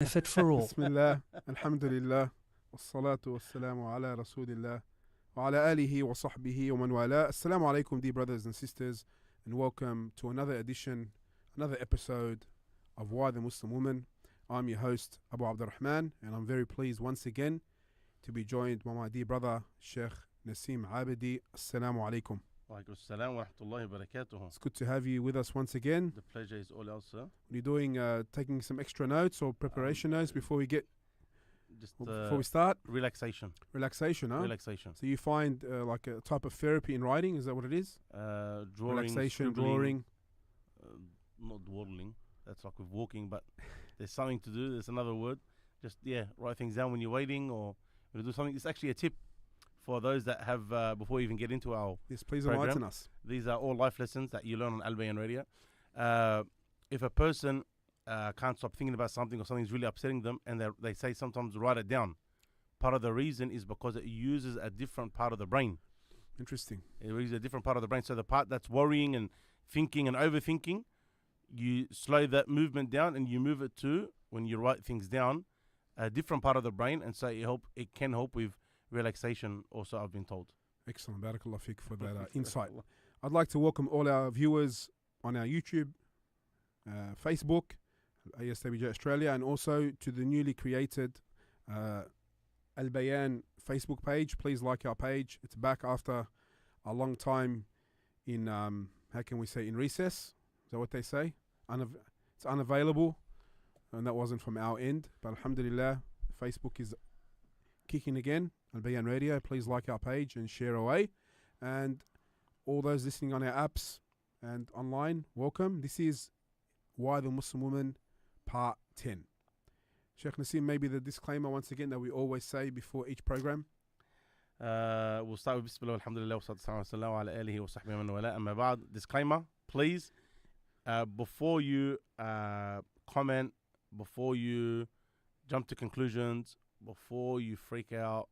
benefit for all. بسم الله الحمد لله والصلاة والسلام على رسول الله وعلى آله وصحبه ومن والاه. Assalamu alaikum, dear brothers and sisters, and welcome to another edition, another episode of Why the Muslim Woman. I'm your host, Abu Abdurrahman, and I'm very pleased once again to be joined by my dear brother, Sheikh Nassim Abdi. Assalamu alaikum. Walaikum assalam wa rahmatullahi wa barakatuh. It's good to have you with us once again. The pleasure is all ours, sir. What are you doing? Taking some extra notes or preparation notes before we start? Relaxation. Relaxation, huh? Relaxation. So you find like a type of therapy in writing? Is that what it is? Drawing, Relaxation, scribbling, drawing. Not dawdling. That's like with walking, but there's something to do. There's another word. Just, write things down when you're waiting or when you do something. It's actually a tip for those that have, before we even get into our Yes, please program. enlighten us. These are all life lessons that you learn on Albayan Radio. If a person can't stop thinking about something or something's really upsetting them, and they say sometimes write it down, part of the reason is because it uses a different part of the brain. Interesting. It uses a different part of the brain. So the part that's worrying and thinking and overthinking, you slow that movement down and you move it to, when you write things down, a different part of the brain, and so it can help with relaxation also, I've been told. Excellent. Barakallah fiqh for that insight. I'd like to welcome all our viewers on our YouTube, Facebook, ASWJ Australia, and also to the newly created Albayan Facebook page. Please like our page. It's back after a long time in, how can we say, in recess. Is that what they say? It's unavailable, and that wasn't from our end. But alhamdulillah, Facebook is kicking again. Albayan Radio, please like our page and share away. And all those listening on our apps and online, welcome. This is Why the Muslim Woman, Part 10. Sheikh Nassim, maybe the disclaimer once again that we always say before each program. We'll start with Bismillah, alhamdulillah, wa sallallahu ala alihi wa sahbihi wa man wala. Amma ba'd. Disclaimer, please, before you comment, before you jump to conclusions, before you freak out,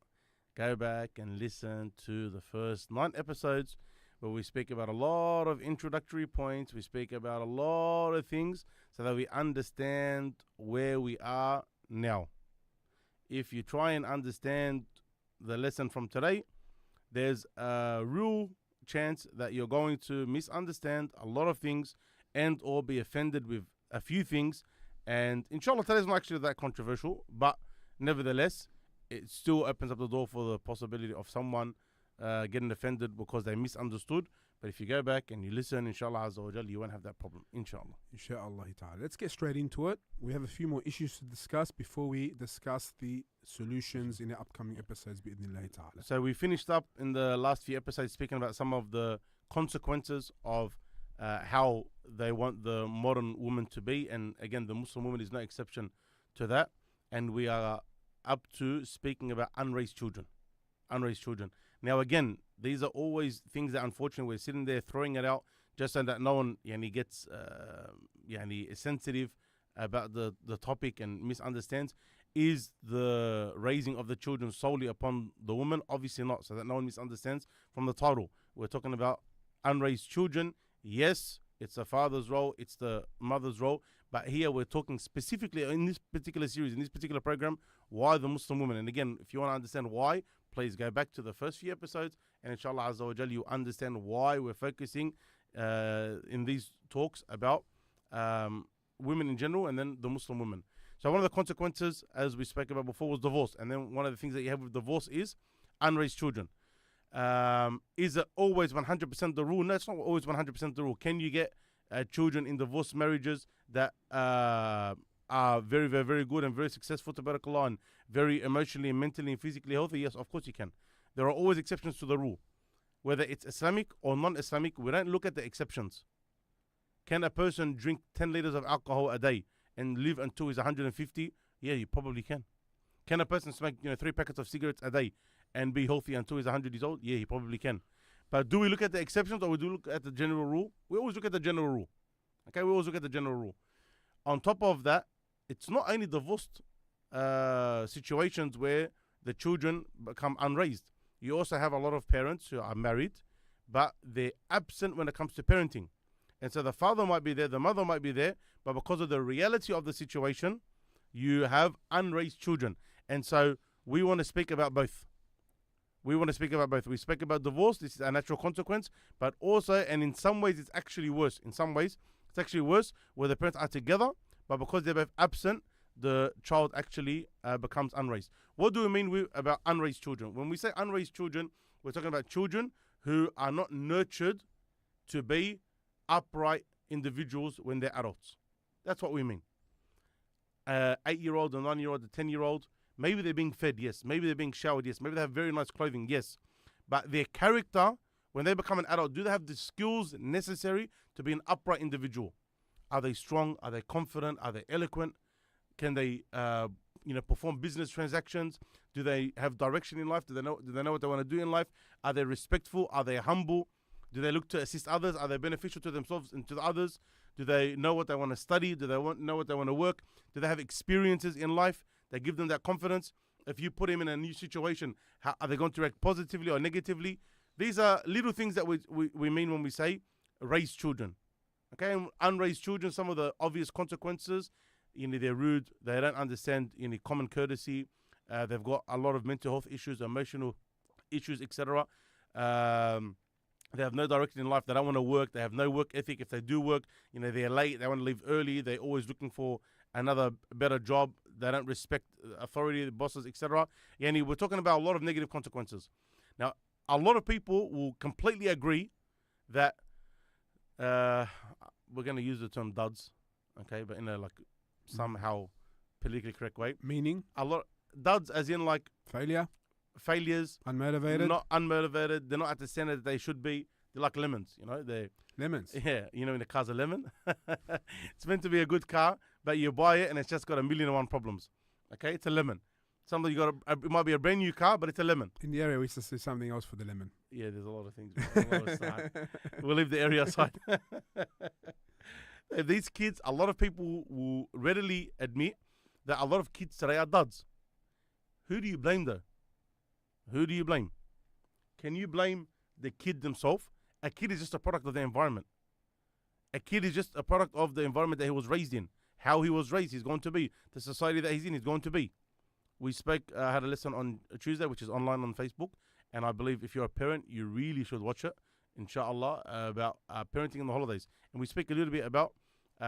go back and listen to the first 9 episodes where we speak about a lot of introductory points. We speak about a lot of things so that we understand where we are now. If you try and understand the lesson from today, there's a real chance that you're going to misunderstand a lot of things and or be offended with a few things. And inshallah, today's not actually that controversial, but nevertheless, it still opens up the door for the possibility of someone getting offended because they misunderstood. But if you go back and you listen, inshallah azza wa jal, you won't have that problem, inshallah. Inshallah ta'ala. Let's get straight into it. We have a few more issues to discuss before we discuss the solutions in the upcoming episodes, bi'idhnillahi ta'ala. So we finished up in the last few episodes speaking about some of the consequences of how they want the modern woman to be. And again, the Muslim woman is no exception to that. And we are up to speaking about unraised children. Unraised children. Now again, these are always things that unfortunately we're sitting there throwing it out just so that no one gets sensitive about the topic and misunderstands. Is the raising of the children solely upon the woman? Obviously not, so that no one misunderstands from the title. We're talking about unraised children. Yes, it's the father's role, it's the mother's role, but here we're talking specifically in this particular series, in this particular program, why the Muslim woman. And again, if you want to understand why, please go back to the first few episodes, and inshallah azza wa jal, you understand why we're focusing in these talks about women in general and then the Muslim woman. So one of the consequences, as we spoke about before, was divorce. And then one of the things that you have with divorce is unraised children. Is it always 100% the rule? No, it's not always 100% the rule. Can you get children in divorced marriages that are very, very, very good and very successful, tabarakallah, and very emotionally, mentally, and physically healthy? Yes, of course you can. There are always exceptions to the rule. Whether it's Islamic or non-Islamic, we don't look at the exceptions. Can a person drink 10 liters of alcohol a day and live until he's 150? Yeah, you probably can. Can a person smoke 3 packets of cigarettes a day and be healthy until he's 100 years old? Yeah, he probably can. But do we look at the exceptions or we do look at the general rule? We always look at the general rule. Okay, we always look at the general rule. On top of that, it's not only divorced situations where the children become unraised. You also have a lot of parents who are married, but they're absent when it comes to parenting. And so the father might be there, the mother might be there, but because of the reality of the situation, you have unraised children. And so we want to speak about both. We speak about divorce. This is a natural consequence, but also, and in some ways, it's actually worse. In some ways, it's actually worse where the parents are together, but because they're both absent, the child actually becomes unraised. What do we mean about unraised children? When we say unraised children, we're talking about children who are not nurtured to be upright individuals when they're adults. That's what we mean. 8-year-old, a 9-year-old, a 10-year-old, maybe they're being fed, yes. Maybe they're being showered, yes. Maybe they have very nice clothing, yes. But their character, when they become an adult, do they have the skills necessary to be an upright individual? Are they strong? Are they confident? Are they eloquent? Can they, perform business transactions? Do they have direction in life? Do they know what they want to do in life? Are they respectful? Are they humble? Do they look to assist others? Are they beneficial to themselves and to the others? Do they know what they want to study? Do they know what they want to work? Do they have experiences in life that give them that confidence? If you put them in a new situation, how are they going to react positively or negatively? These are little things that we mean when we say raised children. Okay, and unraised children, some of the obvious consequences, they're rude, they don't understand common courtesy, they've got a lot of mental health issues, emotional issues, etc. They have no direction in life, they don't want to work, they have no work ethic. If they do work, they're late, they want to leave early, they're always looking for another better job, they don't respect authority, the bosses, etc. We're talking about a lot of negative consequences. Now, a lot of people will completely agree that we're going to use the term duds, okay, but in a somehow politically correct way. Meaning? A lot duds as in failures, unmotivated, not unmotivated. They're not at the center that they should be. They're like lemons, They're lemons. Yeah, when the car's a lemon, it's meant to be a good car, but you buy it and it's just got 1,000,001 problems. Okay, it's a lemon. Something it might be a brand new car, but it's a lemon. In the area, we used to see something else for the lemon. Yeah, there's a lot of things. We'll leave the area aside. These kids, a lot of people will readily admit that a lot of kids today are duds. Who do you blame though? Who do you blame? Can you blame the kid themselves? A kid is just a product of the environment. A kid is just a product of the environment that he was raised in. How he was raised, he's going to be. The society that he's in, he's going to be. We had a lesson on Tuesday, which is online on Facebook. And I believe if you're a parent, you really should watch it, inshallah, about parenting in the holidays. And we speak a little bit about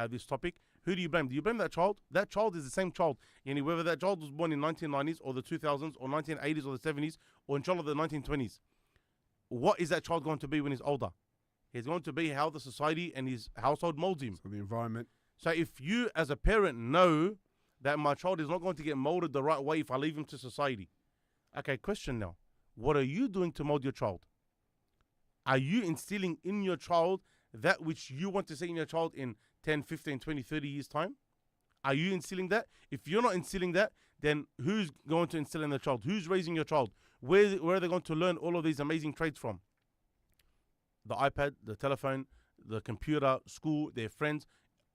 this topic. Who do you blame? Do you blame that child? That child is the same child. Whether that child was born in 1990s or the 2000s or 1980s or the 70s or inshallah the 1920s. What is that child going to be when he's older? He's going to be how the society and his household molds him. So the environment. So if you as a parent know that my child is not going to get molded the right way if I leave him to society. Okay, question now. What are you doing to mold your child? Are you instilling in your child that which you want to see in your child in 10, 15, 20, 30 years' time? Are you instilling that? If you're not instilling that, then who's going to instill in the child? Who's raising your child? Where are they going to learn all of these amazing traits from? The iPad, the telephone, the computer, school, their friends.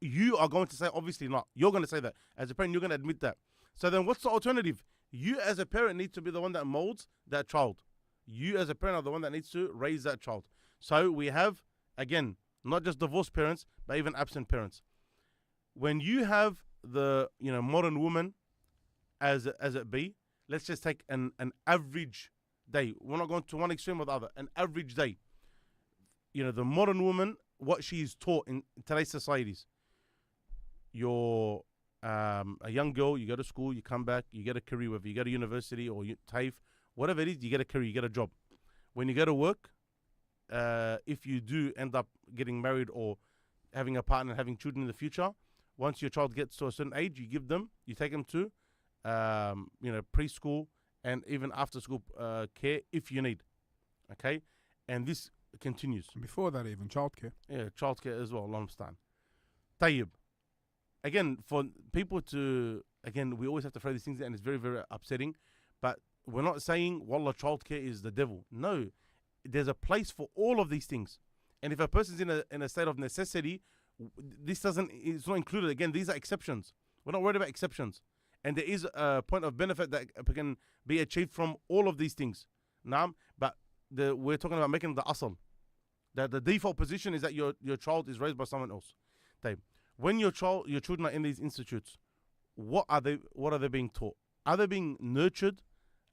You are going to say, obviously not. You're going to say that. As a parent, you're going to admit that. So then what's the alternative? You as a parent need to be the one that molds that child. You as a parent are the one that needs to raise that child. So we have, again, not just divorced parents, but even absent parents. When you have the modern woman as it be, let's just take an average day. We're not going to one extreme or the other. An average day. The modern woman, what she is taught in today's societies. You're a young girl, you go to school, you come back, you get a career, whether you go to university or TAFE, whatever it is, you get a career, you get a job. When you go to work, if you do end up getting married or having a partner, having children in the future, once your child gets to a certain age, you take them to, preschool and even after school care if you need. Okay? And this continues. Before that even, childcare. Yeah, childcare as well, long time. Tayyib. Again, for people we always have to throw these things in, and it's very, very upsetting. But we're not saying, wallah, childcare is the devil. No, there's a place for all of these things. And if a person's in a state of necessity, it's not included. Again, these are exceptions. We're not worried about exceptions. And there is a point of benefit that can be achieved from all of these things. But we're talking about making the asal. That the default position is that your child is raised by someone else. When your children are in these institutes, what are they being taught? Are they being nurtured?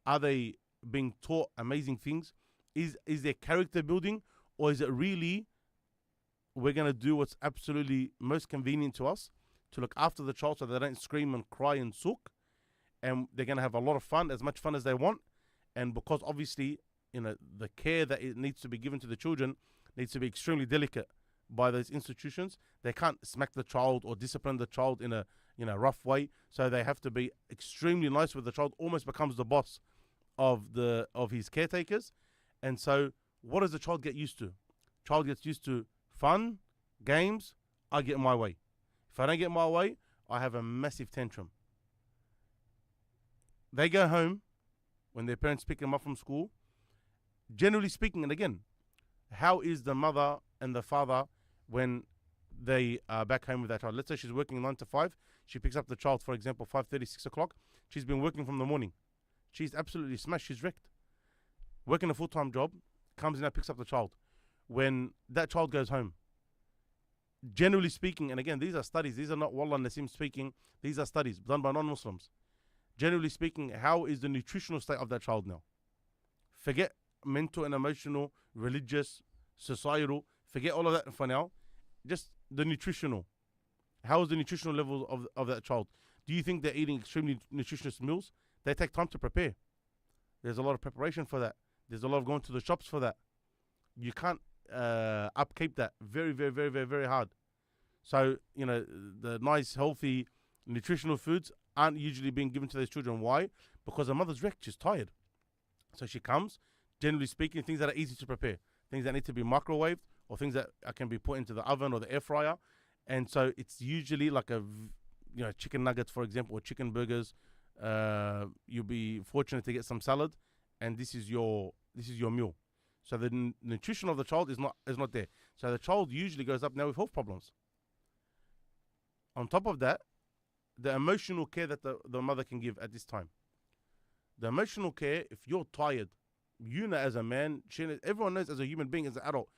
Are they being taught amazing things? Is there character building, or is it really we're going to do what's absolutely most convenient to us to look after the child so they don't scream and cry and sook, and they're going to have a lot of fun, as much fun as they want, and because obviously, the care that it needs to be given to the children needs to be extremely delicate by those institutions. They can't smack the child or discipline the child in a rough way, so they have to be extremely nice with the child, almost becomes the boss of his caretakers. And so what does the child get used to? Child gets used to fun, games. I get my way. If I don't get my way, I have a massive tantrum. They go home when their parents pick them up from school. Generally speaking, and again, how is the mother and the father when they are back home with that child? Let's say she's working 9 to 5. She picks up the child, for example, 5:30, 6 o'clock. She's been working from the morning. She's absolutely smashed. She's wrecked. Working a full-time job, comes in and picks up the child. When that child goes home, generally speaking, and again, these are studies. These are not Wallah Nassim speaking. These are studies done by non-Muslims. Generally speaking, how is the nutritional state of that child now? Forget mental and emotional, religious, societal. Forget all of that for now. Just the nutritional. How is the nutritional level of that child? Do you think they're eating extremely nutritious meals? They take time to prepare. There's a lot of preparation for that. There's a lot of going to the shops for that. You can't upkeep that. Very, very, very, very, very hard. So, the nice, healthy, nutritional foods aren't usually being given to those children. Why? Because the mother's wrecked. She's tired. So she comes, generally speaking, things that are easy to prepare. Things that need to be microwaved, or things that can be put into the oven or the air fryer. And so it's usually like chicken nuggets, for example, or chicken burgers. You'll be fortunate to get some salad, and this is your meal. So the nutrition of the child is not there. So the child usually goes up now with health problems. On top of that, the emotional care that the mother can give at this time. The emotional care, if you're tired, as a man, everyone knows as a human being, as an adult,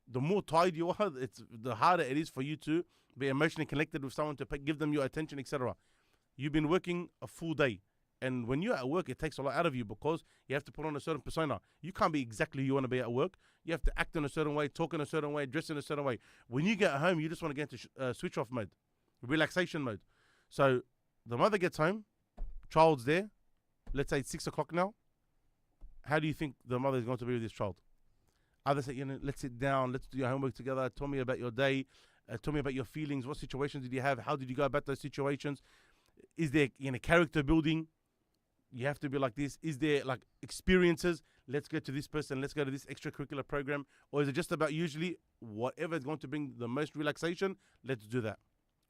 the more tired you are, the harder it is for you to be emotionally connected with someone, to give them your attention, etc. You've been working a full day. And when you're at work, it takes a lot out of you because you have to put on a certain persona. You can't be exactly who you want to be at work. You have to act in a certain way, talk in a certain way, dress in a certain way. When you get home, you just want to get into switch off mode, relaxation mode. So the mother gets home, child's there. Let's say it's 6 o'clock now. How do you think the mother is going to be with this child? Either say, let's sit down, let's do your homework together. Tell me about your day. Tell me about your feelings. What situations did you have? How did you go about those situations? Is there character building? You have to be like this. Is there like experiences? Let's go to this person. Let's go to this extracurricular program. Or is it just about usually whatever is going to bring the most relaxation? Let's do that.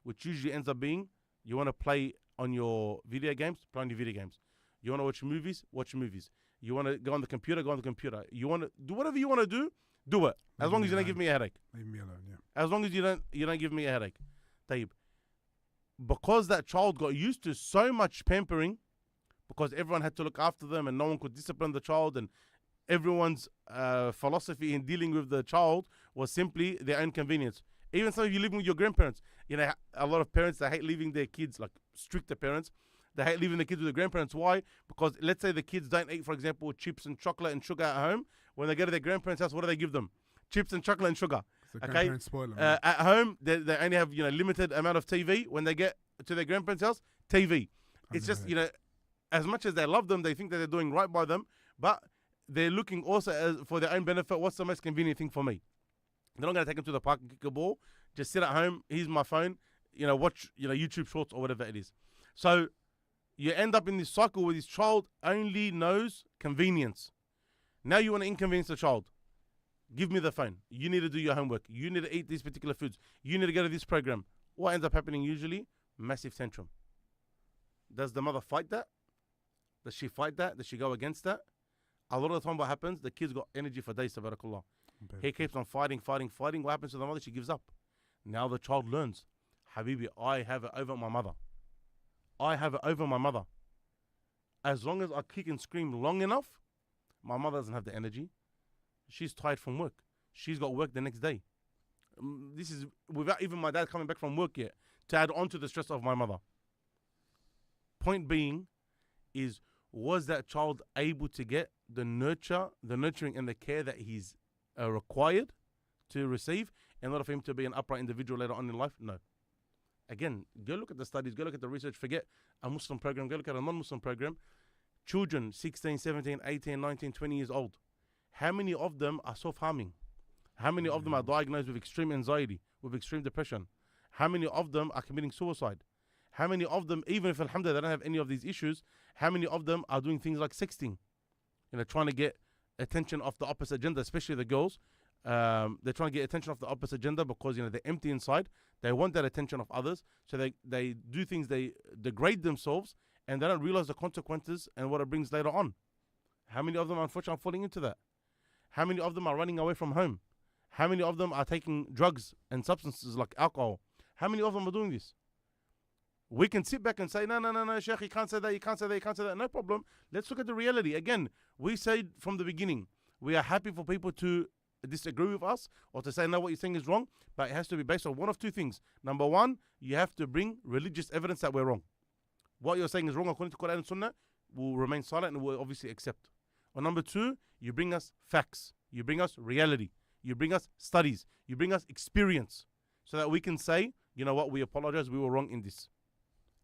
Which usually ends up being, you want to play on your video games? Play on your video games. You want to watch movies? Watch movies. You want to go on the computer? Go on the computer. You want to do whatever you want to do it. As long as you don't give me a headache. Leave me alone, yeah. As long as you don't give me a headache. Taib. Because that child got used to so much pampering, because everyone had to look after them and no one could discipline the child, and everyone's philosophy in dealing with the child was simply their own convenience. Even some of you living with your grandparents, a lot of parents, they hate leaving their kids, like stricter parents, they hate leaving the kids with their grandparents. Why? Because let's say the kids don't eat, for example, chips and chocolate and sugar at home. When they go to their grandparents' house, what do they give them? Chips and chocolate and sugar. Okay. At home, they only have limited amount of TV. When they get to their grandparents' house, TV. It's just as much as they love them, they think that they're doing right by them, but they're looking also for their own benefit. What's the most convenient thing for me? They're not going to take them to the park and kick a ball. Just sit at home. Here's my phone. Watch YouTube shorts or whatever it is. So you end up in this cycle where this child only knows convenience. Now you want to inconvenience the child. Give me the phone. You need to do your homework. You need to eat these particular foods. You need to go to this program. What ends up happening usually? Massive tantrum. Does the mother fight that? Does she fight that? Does she go against that? A lot of the time what happens, the kid's got energy for days, tabarakallah. He keeps on fighting. What happens to the mother? She gives up. Now the child learns, Habibi, I have it over my mother. As long as I kick and scream long enough, my mother doesn't have the energy. She's tired from work. She's got work the next day. This is without even my dad coming back from work yet, to add on to the stress of my mother. point being is, was that child able to get the nurturing and the care that he's required to receive in order for him to be an upright individual later on in life? No. Again, go look at the studies, go look at the research, forget a Muslim program, go look at a non-Muslim program. Children 16, 17, 18, 19, 20 years old, how many of them are self-harming? How many of them are diagnosed with extreme anxiety, with extreme depression? How many of them are committing suicide? How many of them, even if alhamdulillah they don't have any of these issues, how many of them are doing things like sexting? Trying to get attention of the opposite gender, especially the girls. They're trying to get attention of the opposite gender because they're empty inside. They want that attention of others, so they do things, they degrade themselves, and they don't realize the consequences and what it brings later on. How many of them are unfortunately falling into that? How many of them are running away from home? How many of them are taking drugs and substances like alcohol? How many of them are doing this? We can sit back and say, no, Sheikh, you can't say that, you can't say that, you can't say that. No problem. Let's look at the reality. Again, we said from the beginning, we are happy for people to disagree with us or to say, no, what you're saying is wrong, but it has to be based on one of two things. Number one, you have to bring religious evidence that we're wrong. What you're saying is wrong according to Quran and Sunnah, we'll remain silent and we'll obviously accept. Or number two, you bring us facts, you bring us reality, you bring us studies, you bring us experience, so that we can say, you know what, we apologize, we were wrong in this.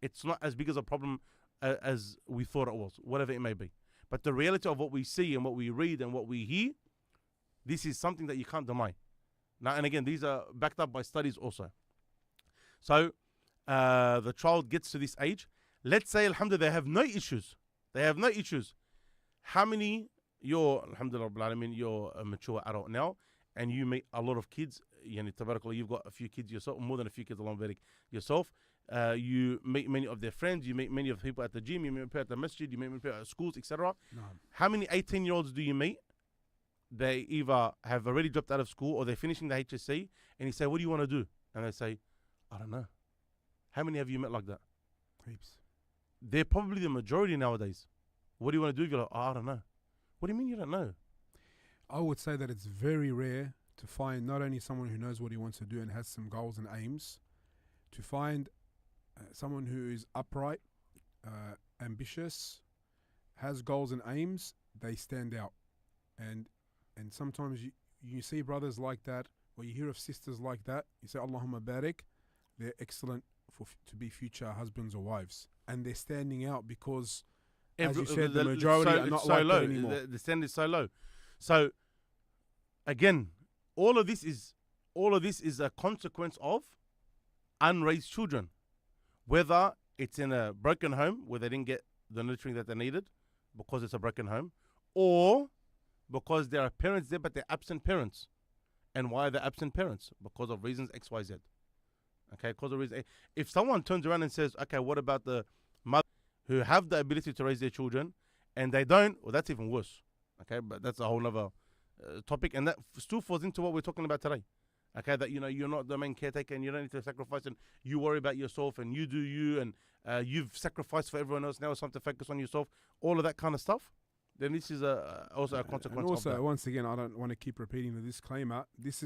It's not as big as a problem as we thought it was, whatever it may be. But the reality of what we see and what we read and what we hear, this is something that you can't deny. Now, and again, these are backed up by studies also. So the child gets to this age. Let's say, alhamdulillah, they have no issues. They have no issues. How many, alhamdulillah, you're a mature adult now, and you meet a lot of kids. Tabarakallah, you've got a few kids yourself, more than a few kids along yourself. You meet many of their friends, you meet many of the people at the gym, you meet people at the masjid, you meet people at schools, etc. No. How many 18-year-olds do you meet? They either have already dropped out of school or they're finishing the HSC, and you say, what do you want to do? And they say, I don't know. How many have you met like that? Heaps. They're probably the majority nowadays. What do you want to do? You're like, I don't know. What do you mean you don't know? I would say that it's very rare to find not only someone who knows what he wants to do and has some goals and aims, to find someone who is upright, ambitious, has goals and aims. They stand out, and sometimes you see brothers like that, or you hear of sisters like that. You say Allahumma barik, they're excellent to be future husbands or wives, and they're standing out because, as you said, the majority are not like that anymore. The standard is so low. So again, all of this is a consequence of unraised children, whether it's in a broken home where they didn't get the nurturing that they needed because it's a broken home, or because there are parents there but they're absent parents. And why are they absent parents? Because of reasons X, Y, Z. Okay, because of reasons. If someone turns around and says, okay, what about the mother who have the ability to raise their children and they don't? Well, that's even worse. Okay, but that's a whole other topic, and that still falls into what we're talking about today. Okay, that you're not the main caretaker and you don't need to sacrifice, and you worry about yourself and you do you, and you've sacrificed for everyone else. Now it's time to focus on yourself. All of that kind of stuff. Then this is also a consequence. And also, of that. Once again, I don't want to keep repeating the disclaimer. This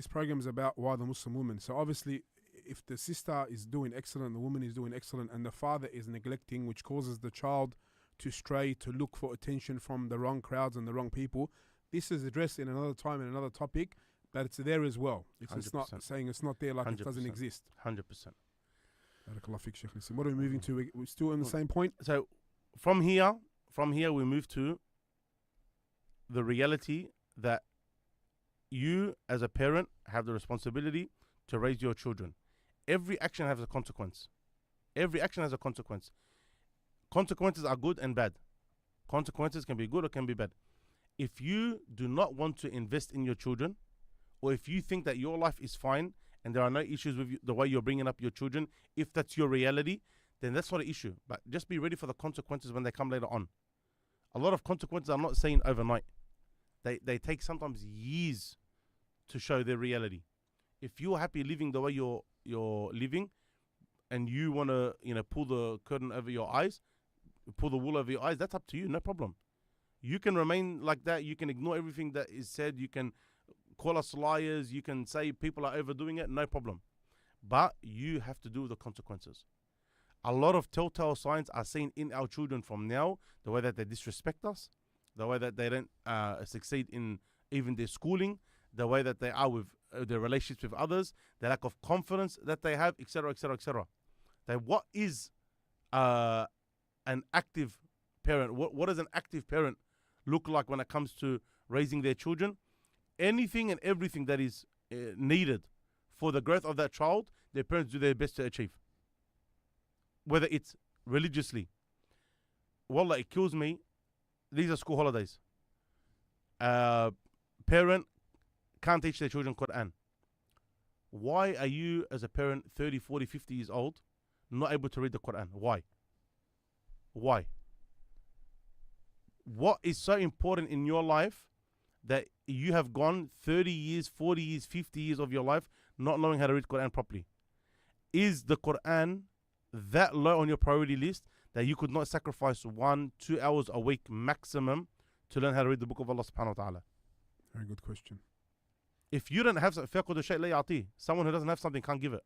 program is about why the Muslim woman. So obviously, if the sister is doing excellent, the woman is doing excellent, and the father is neglecting, which causes the child to stray, to look for attention from the wrong crowds and the wrong people. This is addressed in another time in another topic, but it's there as well. It's not saying it's not there like 100%. It doesn't exist. 100%. What are we moving to? We're still on the same point. So from here we move to the reality that you as a parent have the responsibility to raise your children. Every action has a consequence. Every action has a consequence. Consequences are good and bad. Consequences can be good or can be bad. If you do not want to invest in your children, or if you think that your life is fine and there are no issues with the way you're bringing up your children, if that's your reality, then that's not an issue. But just be ready for the consequences when they come later on. A lot of consequences I'm not saying overnight. They take sometimes years to show their reality. If you're happy living the way you're living, and you want to pull the curtain over your eyes, pull the wool over your eyes, that's up to you, no problem. You can remain like that. You can ignore everything that is said. You can call us liars. You can say people are overdoing it, no problem. But you have to deal with the consequences. a lot of telltale signs are seen in our children from now. The way that they disrespect us, the way that they don't succeed in even their schooling, the way that they are with their relationships with others, the lack of confidence that they have, etc., etc., etc. That what is an active parent? What does an active parent look like when it comes to raising their children? Anything and everything that is needed for the growth of that child, their parents do their best to achieve. Whether it's religiously. Wallah, it kills me. These are school holidays. Parent can't teach their children Quran. Why are you, as a parent, 30, 40, 50 years old, not able to read the Quran? Why? Why? What is so important in your life that you have gone 30 years, 40 years, 50 years of your life not knowing how to read Quran properly? Is the Quran that low on your priority list that you could not sacrifice 1-2 hours a week maximum to learn how to read the book of Allah subhanahu wa ta'ala? Very good question. If you don't have someone who doesn't have something can't give it.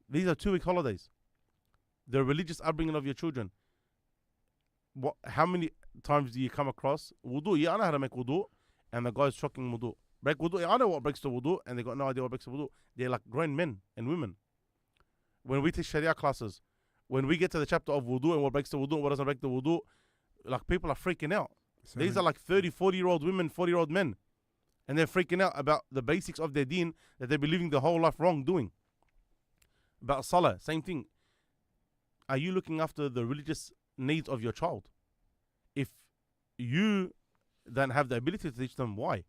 These are 2-week holidays. The religious upbringing of your children. How many times do you come across wudu? Yeah, I know how to make wudu, and the guy's shocking wudu. Break wudu. Yeah, I know what breaks the wudu, and they got no idea what breaks the wudu. They're like grown men and women. When we teach Sharia classes, when we get to the chapter of wudu and what breaks the wudu and what doesn't break the wudu, like people are freaking out. These are like 30, 40-year-old women, 40-year-old men. And they're freaking out about the basics of their deen that they've been living their whole life wrong doing. About salah, same thing. Are you looking after the religious needs of your child? If you don't have the ability to teach them, why?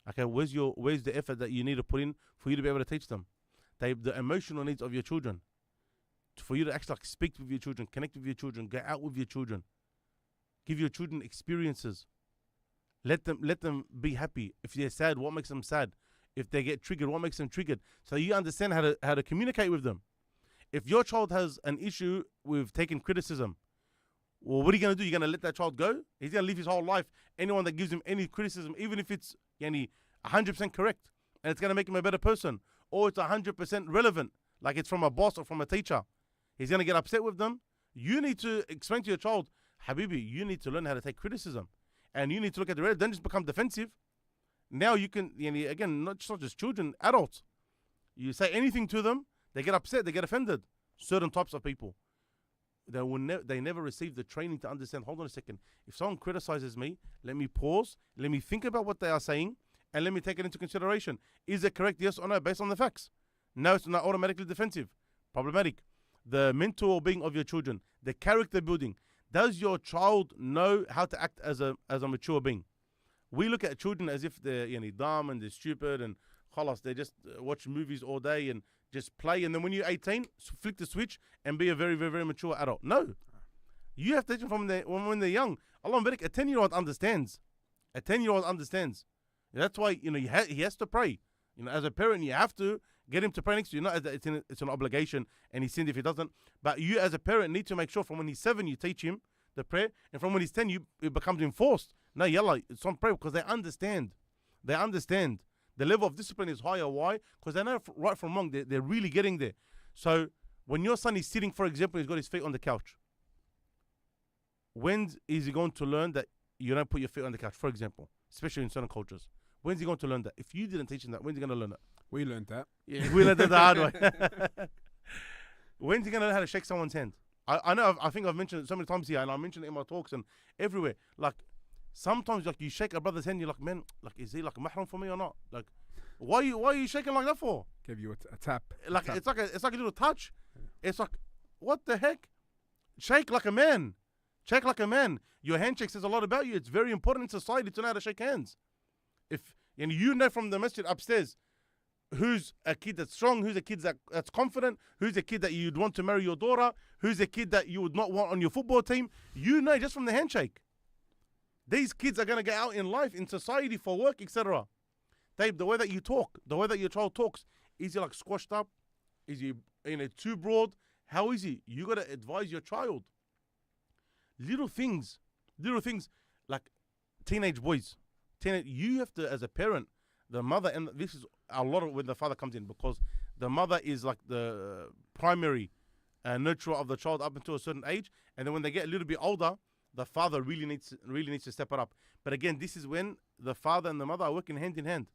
Okay, where's the effort that you need to put in for you to be able to teach them? The emotional needs of your children. For you to actually speak with your children, connect with your children, go out with your children. Give your children experiences. Let them be happy. If they're sad, what makes them sad? If they get triggered, what makes them triggered? So you understand how to communicate with them. If your child has an issue with taking criticism, well, what are you going to do? You're going to let that child go? He's going to live his whole life. Anyone that gives him any criticism, even if it's 100% correct, and it's going to make him a better person, or it's 100% relevant, like it's from a boss or from a teacher, he's going to get upset with them. You need to explain to your child, Habibi, you need to learn how to take criticism. And you need to look at the reality. Don't just become defensive. Now you can, again, not just children, adults. You say anything to them, they get upset, they get offended. Certain types of people. They never receive the training to understand, hold on a second, if someone criticizes me, let me pause, let me think about what they are saying, and let me take it into consideration. Is it correct, yes or no, based on the facts? No, it's not automatically defensive. Problematic. The mental well-being of your children, the character building. Does your child know how to act as a mature being? We look at children as if they're dumb and they're stupid and khalas, they just watch movies all day and just play, and then when you're 18, flick the switch and be a very, very, very mature adult. No. You have to teach them from when they're young. Allah barik, a 10-year-old understands. A 10-year-old understands. That's why he has to pray. As a parent, you have to get him to pray next to you. It's an obligation, and he sinned if he doesn't. But you, as a parent, need to make sure from when he's 7, you teach him the prayer, and from when he's 10, it becomes enforced. No, yalla, it's on prayer because they understand. They understand. The level of discipline is higher. Why? Because they know right from wrong. They're really getting there. So when your son is sitting, for example, he's got his feet on the couch. When is he going to learn that you don't put your feet on the couch, for example, especially in certain cultures? When's he going to learn that? If you didn't teach him that, when's he going to learn it? We learned that. Yeah, we learned that the hard way. When's he going to learn how to shake someone's hand? I know, I think I've mentioned it so many times here, and I mentioned it in my talks and everywhere. Like, sometimes, like, you shake a brother's hand, you're like, man, like, is he like a mahram for me or not? Like, why are you shaking like that for? Give you a tap. Like, tap. It's like a little touch. It's like, what the heck? Shake like a man. Shake like a man. Your handshake says a lot about you. It's very important in society to know how to shake hands. If you know from the masjid upstairs who's a kid that's strong, who's a kid that's confident, who's a kid that you'd want to marry your daughter, who's a kid that you would not want on your football team, you know just from the handshake. These kids are going to get out in life, in society, for work, etc. The way that you talk, the way that your child talks, is he like squashed up? Is he too broad? How is he? You got to advise your child. Little things like teenage boys. You have to, as a parent, the mother, and this is a lot of when the father comes in, because the mother is like the primary nurturer of the child up until a certain age, and then when they get a little bit older, the father really needs to step it up. But again, this is when the father and the mother are working hand in hand.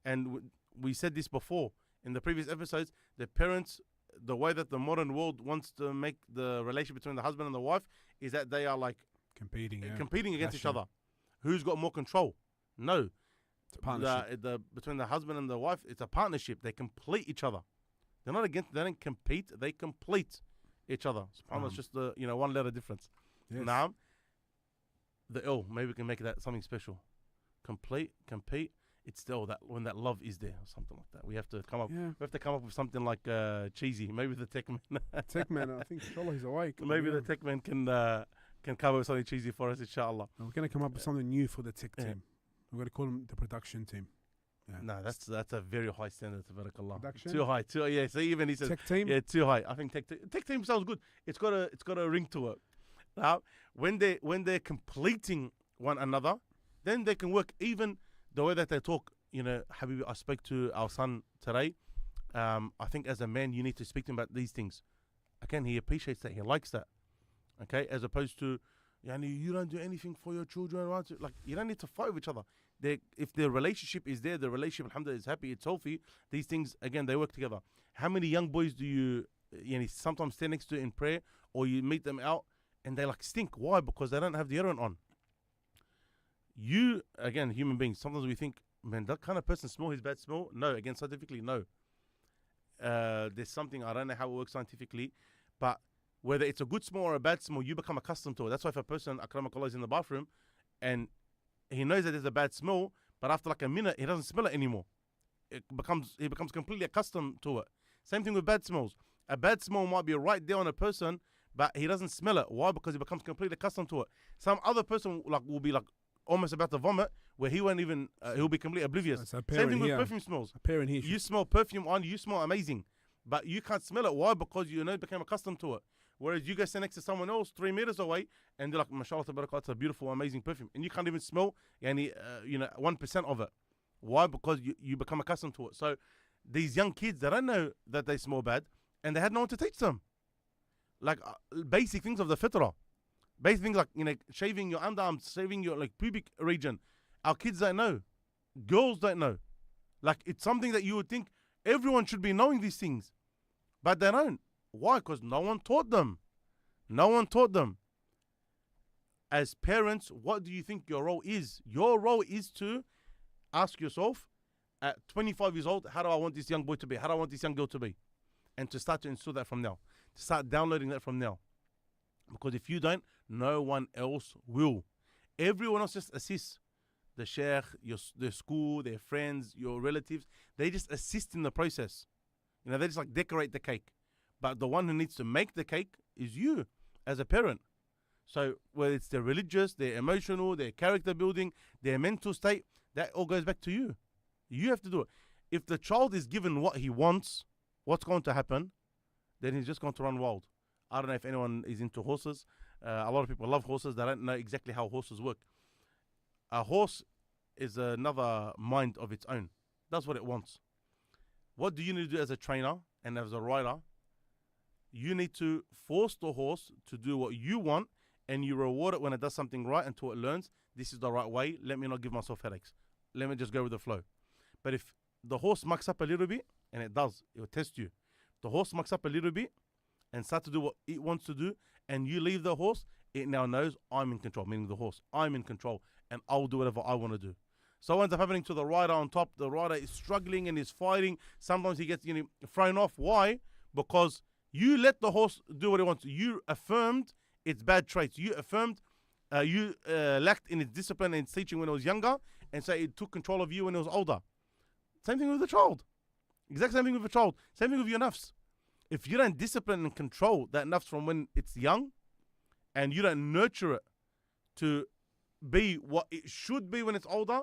And we said this before in the previous episodes. The parents, the way that the modern world wants to make the relationship between the husband and the wife is that they are like competing against each other. Who's got more control? No, it's a partnership. Between the husband and the wife, it's a partnership. They complete each other. They're not against. They don't compete. They complete each other. SubhanAllah, it's just the one letter difference. Yes. Now, the L, maybe we can make that something special. Complete, compete. It's still that when that love is there or something like that. We have to come up. Yeah. We have to come up with something like cheesy. Maybe the tech man. Tech man, I think inshallah he's awake. Maybe the tech man can come up with something cheesy for us, inshallah. We're gonna come up with something new for the tech team. We're gonna call them the production team. Yeah. No, that's a very high standard, tabarakallah. Production? Too high. Yeah, so even he says Tech team? Yeah, too high. I think tech team sounds good. It's got a ring to it. Now, when they're completing one another, then they can work even the way that they talk. Habibi, I spoke to our son today. I think as a man, you need to speak to him about these things. Again, he appreciates that. He likes that. Okay, as opposed to, you don't do anything for your children. Right? Like, you don't need to fight with each other. If the relationship is there, the relationship, alhamdulillah, is happy, it's healthy, these things, again, they work together. How many young boys do you sometimes stand next to in prayer, or you meet them out, and they like stink? Why? Because they don't have deodorant on. You, again, human beings, sometimes we think, man, that kind of person smell his bad smell? No, again, scientifically, no. There's something, I don't know how it works scientifically, but whether it's a good smell or a bad smell, you become accustomed to it. That's why if a person, akramakallah, is in the bathroom, and he knows that there's a bad smell, but after like a minute, he doesn't smell it anymore. He becomes completely accustomed to it. Same thing with bad smells. A bad smell might be right there on a person, but he doesn't smell it. Why? Because he becomes completely accustomed to it. Some other person will be almost about to vomit, where he won't even, he'll be completely oblivious. Same thing with perfume smells. You smell perfume on, you smell amazing, but you can't smell it. Why? Because you became accustomed to it. Whereas you go stand next to someone else 3 meters away, and they're like, mashallah, tabarakallah, it's a beautiful, amazing perfume. And you can't even smell 1% of it. Why? Because you become accustomed to it. So these young kids, they don't know that they smell bad, and they had no one to teach them. Like basic things of the fitrah. Basic things like, shaving your underarms, shaving your pubic region. Our kids don't know. Girls don't know. Like, it's something that you would think everyone should be knowing these things. But they don't. Why? Because no one taught them. No one taught them. As parents, what do you think your role is? Your role is to ask yourself, at 25 years old, how do I want this young boy to be? How do I want this young girl to be? And to start to instill that from now. To start downloading that from now. Because if you don't, no one else will. Everyone else just assists. The sheikh, their school, their friends, your relatives, they just assist in the process. They just decorate the cake. But the one who needs to make the cake is you as a parent. So whether it's their religious, their emotional, their character building, their mental state, that all goes back to you. You have to do it. If the child is given what he wants, what's going to happen? Then he's just going to run wild. I don't know if anyone is into horses. A lot of people love horses. They don't know exactly how horses work. A horse is another mind of its own. That's what it wants. What do you need to do as a trainer and as a rider? You need to force the horse to do what you want, and you reward it when it does something right until it learns, this is the right way. Let me not give myself headaches. Let me just go with the flow. But if the horse mucks up a little bit, and it does, it will test you. The horse mucks up a little bit and start to do what it wants to do, and you leave the horse, it now knows I'm in control, meaning the horse. I'm in control, and I'll do whatever I want to do. So what ends up happening to the rider on top, the rider is struggling and is fighting. Sometimes he gets thrown off. Why? Because you let the horse do what it wants. You affirmed its bad traits. You affirmed you lacked in its discipline and its teaching when it was younger, and so it took control of you when it was older. Same thing with the child. Exact same thing with a child. Same thing with your nafs. If you don't discipline and control that nafs from when it's young, and you don't nurture it to be what it should be when it's older,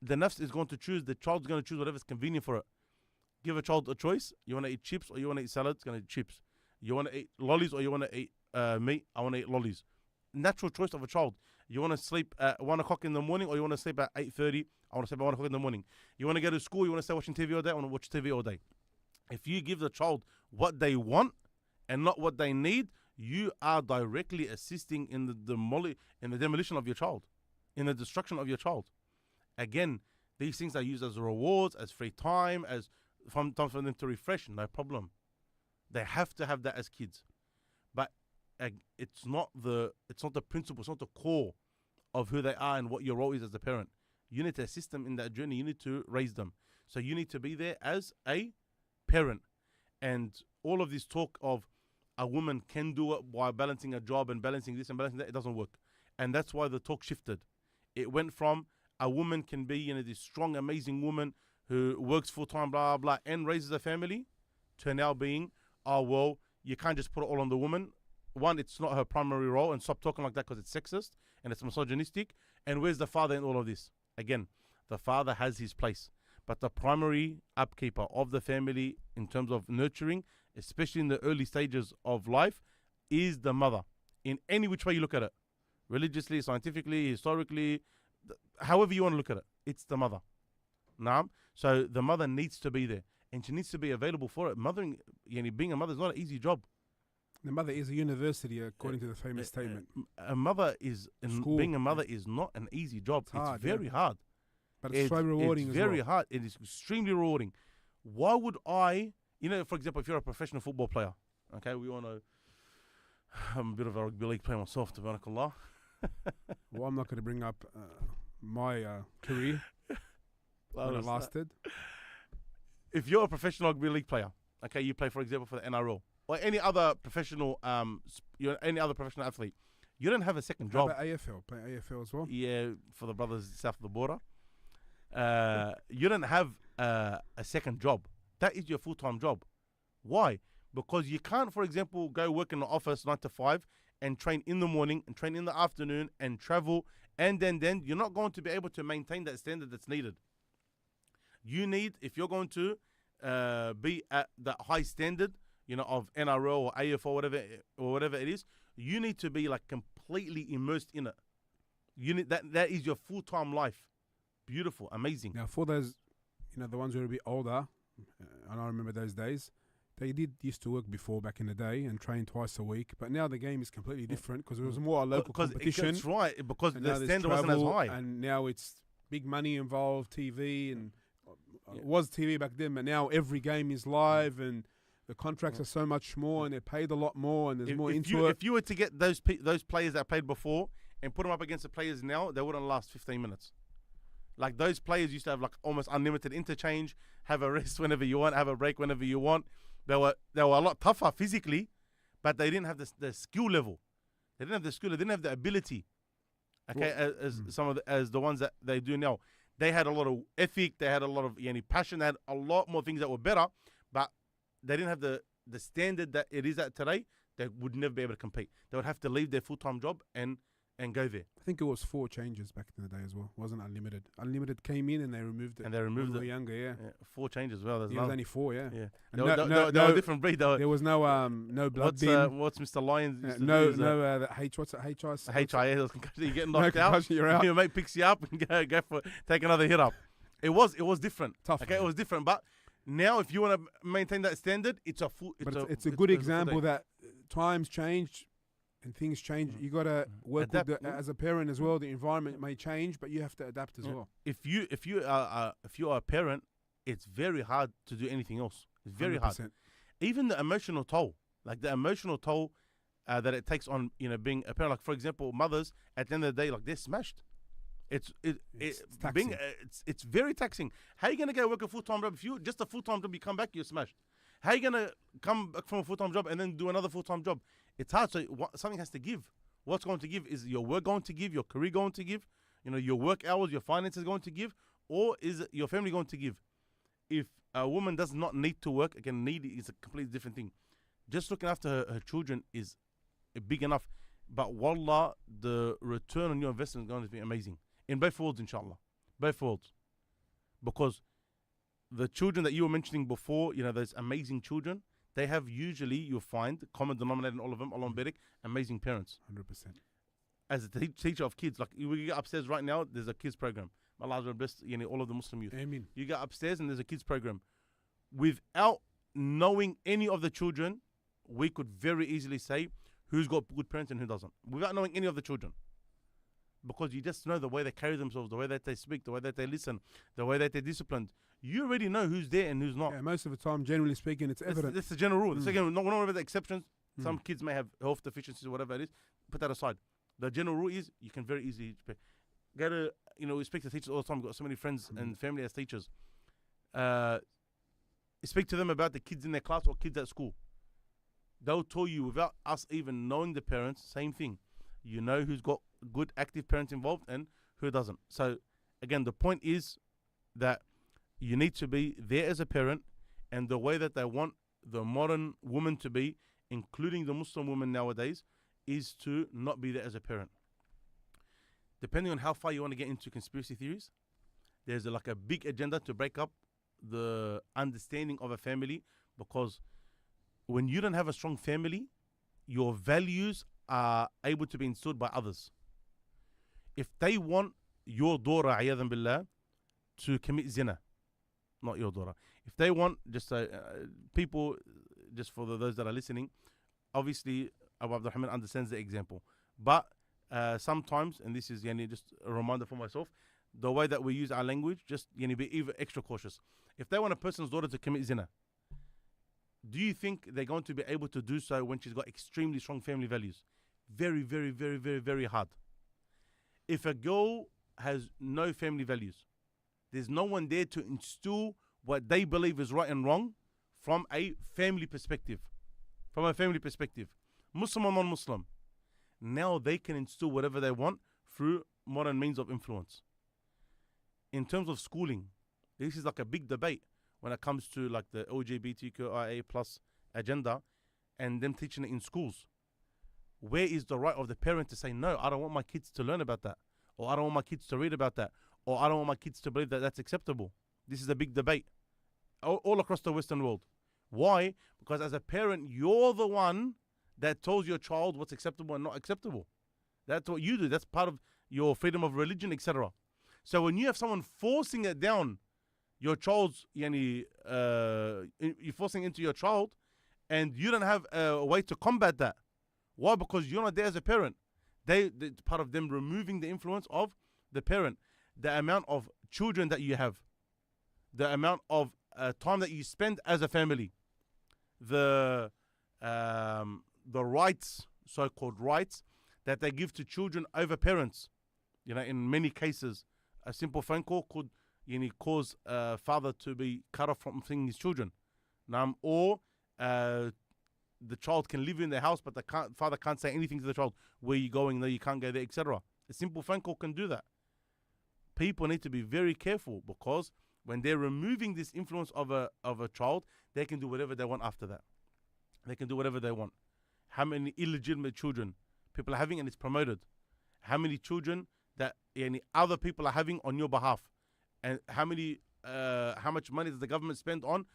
the nafs is going to choose, the child's going to choose whatever's convenient for it. Give a child a choice. You want to eat chips or you want to eat salad? It's going to eat chips. You want to eat lollies or you want to eat meat? I want to eat lollies. Natural choice of a child. You want to sleep at 1 o'clock in the morning or you want to sleep at 8:30? I want to sleep at 1 o'clock in the morning. You want to go to school? You want to stay watching TV all day? I want to watch TV all day. If you give the child what they want and not what they need, you are directly assisting in the demolition of your child, in the destruction of your child. Again, these things are used as rewards, as free time, as sometimes for them to refresh. No problem. They have to have that as kids, but it's not the principle, it's not the core of who they are and what your role is as a parent. You need to assist them in that journey. You need to raise them. So you need to be there as a parent. And all of this talk of a woman can do it while balancing a job and balancing this and balancing that, it doesn't work. And that's why the talk shifted. It went from a woman can be, this strong, amazing woman who works full-time, blah, blah, blah, and raises a family, to now being, oh, well, you can't just put it all on the woman. One, it's not her primary role, and stop talking like that because it's sexist and it's misogynistic. And where's the father in all of this? Again, the father has his place, but the primary upkeeper of the family in terms of nurturing, especially in the early stages of life, is the mother. In any which way you look at it, religiously, scientifically, historically, however you want to look at it, it's the mother. Naam. So the mother needs to be there, and she needs to be available for it. Mothering, being a mother is not an easy job. The mother is a university, according to the famous statement. Being a mother is not an easy job. It's hard, very hard. But it's so rewarding as well. It's very hard. It is extremely rewarding. Why would I, for example, if you're a professional football player, okay, we all know I'm a bit of a rugby league player myself, tabarakallah. Well, I'm not going to bring up my career when it lasted. If you're a professional rugby league player, okay, you play, for example, for the NRL or any other professional, any other professional athlete, you don't have a second job. How about AFL? Play AFL as well? Yeah, for the brothers south of the border. You don't have a second job. That is your full-time job. Why? Because you can't, for example, go work in the office 9 to 5 and train in the morning and train in the afternoon and travel, and then you're not going to be able to maintain that standard that's needed. You need, if you're going to be at that high standard, of NRL or AFL or whatever it is, you need to be like completely immersed in it. You need that is your full-time life. Beautiful, amazing. Now, for those, the ones who are a bit older, and I remember those days, they used to work before back in the day and train twice a week. But now the game is completely different because there was more a local competition. That's right, because the standard wasn't as high. And now it's big money involved, TV, and it was TV back then, but now every game is live and the contracts are so much more and they're paid a lot more and there's more into it. If you were to get those players that played before and put them up against the players now, they wouldn't last 15 minutes. Like those players used to have like almost unlimited interchange, have a rest whenever you want, have a break whenever you want. They were a lot tougher physically, but they didn't have the skill level. They didn't have the skill. They didn't have the ability. Okay, as the ones that they do now. They had a lot of ethic. They had a lot of passion. They had a lot more things that were better, but they didn't have the standard that it is at today. They would never be able to compete. They would have to leave their full-time job and go there. I think it was 4 changes back in the day as well. It wasn't unlimited. Unlimited came in and they removed it. And they removed it. We were younger, yeah. 4 changes as well. It was only 4, yeah. They were a different breed. There was no blood bin. What's Mr. Lyons? What's it? HIS? You get knocked out. You're out. Your mate picks you up and go for take another hit up. It was different. Tough. Okay, it was different. But now, if you want to maintain that standard, it's a good example that times change. And things change. You got to work with as a parent as well. The environment may change, but you have to adapt as well. If you are a parent, it's very hard to do anything else. It's very 100%. Hard. Even the emotional toll, that it takes on being a parent. Like for example, mothers at the end of the day, like they're smashed. It's taxing. It's very taxing. How are you gonna go work a full-time job? If you just a full-time job, you come back, you're smashed. How are you gonna come back from a full-time job and then do another full-time job? It's hard. So something has to give. What's going to give? Is your work going to give? Your career going to give? Your work hours, your finances going to give? Or is it your family going to give? If a woman does not need to work, again, need is a completely different thing. Just looking after her children is big enough. But wallah, the return on your investment is going to be amazing. In both worlds, inshallah. Both worlds. Because the children that you were mentioning before, those amazing children, they have usually, you'll find, common denominator in all of them, Allah barik, amazing parents. 100%. As a teacher of kids, like we get upstairs right now, there's a kids program. Allah will bless all of the Muslim youth. Ameen. You get upstairs and there's a kids program. Without knowing any of the children we could very easily say who's got good parents and who doesn't, without knowing any of the children. Because you just know the way they carry themselves, the way that they speak, the way that they listen, the way that they're disciplined. You already know who's there and who's not. Yeah, most of the time, generally speaking, it's evident. That's the general rule. Again, not about the exceptions. Some kids may have health deficiencies or whatever it is. Put that aside. The general rule is you can very easily go to, we speak to teachers all the time. We've got so many friends and family as teachers. Speak to them about the kids in their class or kids at school. They'll tell you without us even knowing the parents, same thing. You know who's got good active parents involved and who doesn't. So again, the point is that you need to be there as a parent, and the way that they want the modern woman to be, including the Muslim woman nowadays, is to not be there as a parent. Depending on how far you want to get into conspiracy theories, there's a big agenda to break up the understanding of a family, because when you don't have a strong family, your values are able to be instilled by others. If they want your daughter, ayadan billah, to commit zina, not your daughter. If they want, just people, just for those that are listening, obviously Abu Abdurrahman understands the example. But sometimes, and this is just a reminder for myself, the way that we use our language, just be even extra cautious. If they want a person's daughter to commit zina, do you think they're going to be able to do so when she's got extremely strong family values? Very, very, very, very, very hard. If a girl has no family values, there's no one there to instill what they believe is right and wrong from a family perspective. Muslim or non-Muslim. Now they can instill whatever they want through modern means of influence. In terms of schooling, this is a big debate when it comes to the LGBTQIA plus agenda and them teaching it in schools. Where is the right of the parent to say, no, I don't want my kids to learn about that, or I don't want my kids to read about that, or I don't want my kids to believe that that's acceptable? This is a big debate all across the Western world. Why? Because as a parent, you're the one that tells your child what's acceptable and not acceptable. That's what you do. That's part of your freedom of religion, etc. So when you have someone forcing it down your child's, you're forcing it into your child, and you don't have a way to combat that. Why? Because you're not there as a parent. It's part of them removing the influence of the parent. The amount of children that you have, the amount of time that you spend as a family, the rights, so-called rights, that they give to children over parents. In many cases, a simple phone call could cause a father to be cut off from seeing his children. Or the child can live in their house, but the father can't say anything to the child. Where are you going? No, you can't go there, etc. A simple phone call can do that. People need to be very careful, because when they're removing this influence of a child, they can do whatever they want after that. They can do whatever they want. How many illegitimate children people are having, and it's promoted? How many children that other people are having on your behalf? And how much money does the government spend on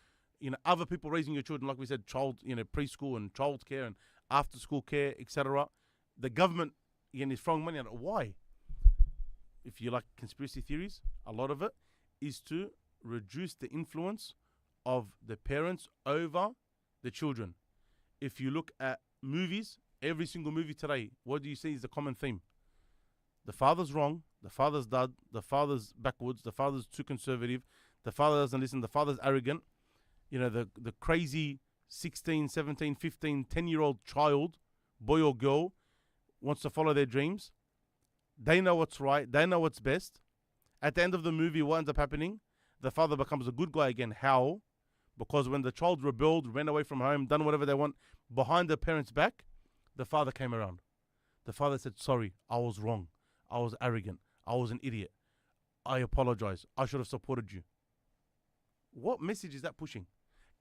other people raising your children? Like we said, preschool and child care and after school care, etc. The government is throwing money at it. Why? If you like conspiracy theories, a lot of it is to reduce the influence of the parents over the children. If you look at movies, every single movie today, what do you see is the common theme? The father's wrong, the father's dad, the father's backwards, the father's too conservative, the father doesn't listen, the father's arrogant. The crazy 16, 17, 15, 10-year-old child, boy or girl, wants to follow their dreams. They know what's right, they know what's best. At the end of the movie, what ends up happening? The father becomes a good guy again. How? Because when the child rebelled, ran away from home, done whatever they want, behind the parents' back, the father came around. The father said, sorry, I was wrong. I was arrogant. I was an idiot. I apologize. I should have supported you. What message is that pushing?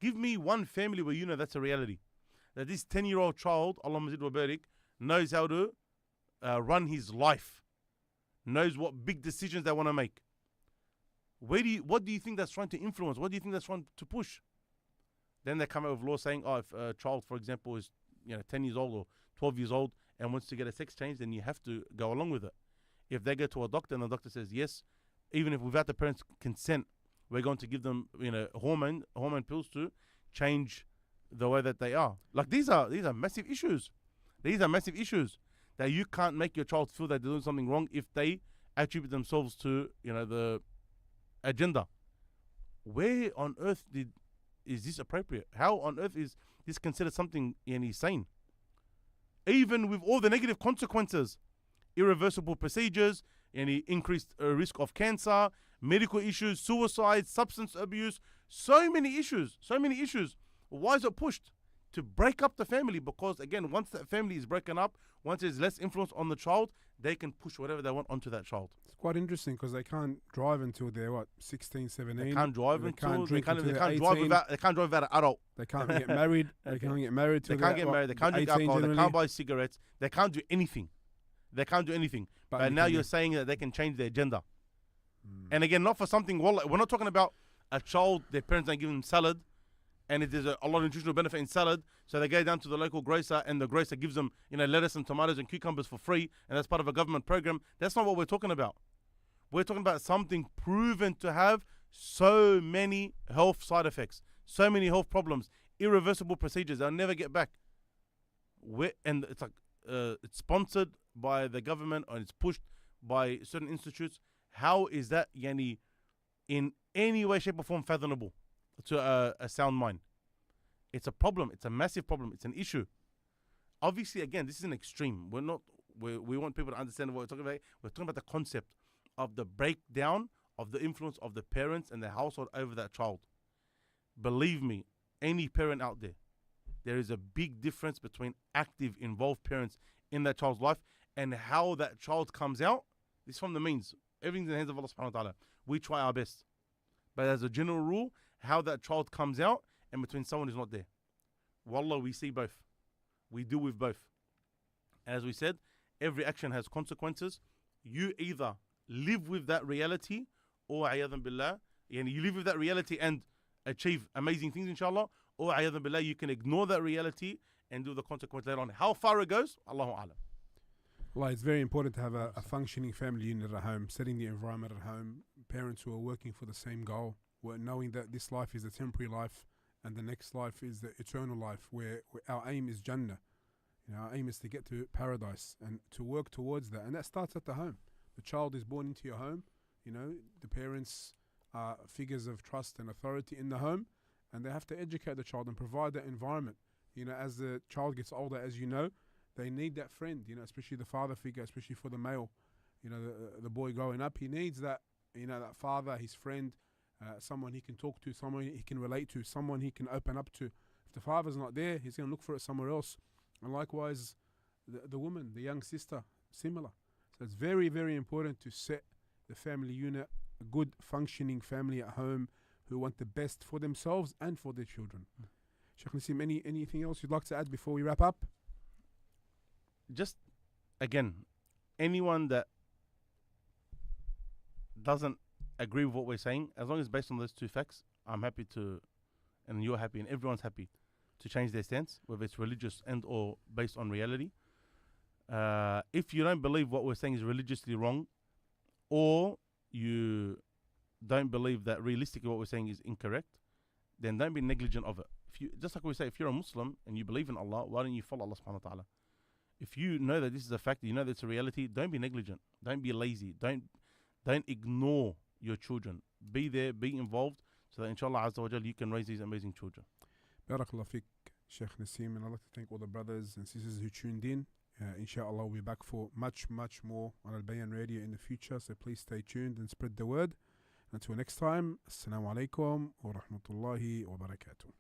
Give me one family where that's a reality. That this 10-year-old child, Allah Mazid wa Barik, knows how to run his life. Knows what big decisions they want to make. What do you think that's trying to influence? What do you think that's trying to push? Then they come out with law saying, if a child, for example, is 10 years old or 12 years old and wants to get a sex change, then you have to go along with it. If they go to a doctor and the doctor says yes, even if without the parents' consent, we're going to give them hormone pills to change the way that they are. Like these are massive issues. These are massive issues that you can't make your child feel that they're doing something wrong if they attribute themselves to, the agenda. Where on earth is this appropriate? How on earth is this considered something sane? Even with all the negative consequences, irreversible procedures, any increased risk of cancer, medical issues, suicide, substance abuse, so many issues. Why is it pushed? To break up the family, because again, once that family is broken up, once there's less influence on the child, they can push whatever they want onto that child. It's quite interesting because they can't drive until they're 16, 17. They can't drive they until can't drink they until can't they're drive 18. without an adult. They can't get married. They can't get married. They can't get married. They can't drink 18 alcohol. generally. They can't buy cigarettes. They can't do anything. But now you're saying that they can change their gender. And again, not for something. Well, we're not talking about a child. Their parents don't give them salad, and there's a lot of nutritional benefit in salad, so they go down to the local grocer, and the grocer gives them, lettuce and tomatoes and cucumbers for free, and that's part of a government program. That's not what we're talking about. We're talking about something proven to have so many health side effects, so many health problems, irreversible procedures they'll never get back. And it's like it's sponsored by the government, or it's pushed by certain institutes. How is that, in any way, shape, or form fathomable to a sound mind? It's a problem. It's a massive problem. It's an issue. Obviously, again, this is an extreme. We want people to understand what we're talking about. We're talking about the concept of the breakdown of the influence of the parents and the household over that child. Believe me, any parent out there is a big difference between active, involved parents in that child's life and how that child comes out. This is from the means. Everything's in the hands of Allah subhanahu wa ta'ala. We try our best. But as a general rule, how that child comes out and between someone who's not there. Wallah, we see both. We deal with both. As we said, every action has consequences. You either live with that reality, or ayadhan billah, you live with that reality and achieve amazing things, inshallah, or ayadhan billah, you can ignore that reality and do the consequence later on. How far it goes, Allahu a'lam. Well, it's very important to have a functioning family unit at home, setting the environment at home, parents who are working for the same goal, knowing that this life is a temporary life and the next life is the eternal life, where our aim is Jannah. Our aim is to get to paradise and to work towards that. And that starts at the home. The child is born into your home. The parents are figures of trust and authority in the home, and they have to educate the child and provide that environment. As the child gets older, as they need that friend, especially the father figure, especially for the male. The boy growing up, he needs that, that father, his friend, someone he can talk to, someone he can relate to, someone he can open up to. If the father's not there, he's going to look for it somewhere else. And likewise, the woman, the young sister, similar. So it's very, very important to set the family unit, a good functioning family at home who want the best for themselves and for their children. Sheikh Nassim, anything else you'd like to add before we wrap up? Just, again, anyone that doesn't agree with what we're saying, as long as it's based on those two facts, I'm happy to, and you're happy, and everyone's happy to change their stance, whether it's religious and or based on reality. If you don't believe what we're saying is religiously wrong, or you don't believe that realistically what we're saying is incorrect, then don't be negligent of it. Just like we say, if you're a Muslim and you believe in Allah, why don't you follow Allah subhanahu wa ta'ala? If you know that this is a fact, you know that it's a reality, don't be negligent. Don't be lazy. Don't ignore your children. Be there, be involved, so that inshallah azza wa jal you can raise these amazing children. Barakallah fiqh, Sheikh Nassim, and I'd like to thank all the brothers and sisters who tuned in. Inshallah, we'll be back for much, much more on Albayan Radio in the future, so please stay tuned and spread the word. Until next time, Assalamu alaikum wa rahmatullahi wa barakatuh.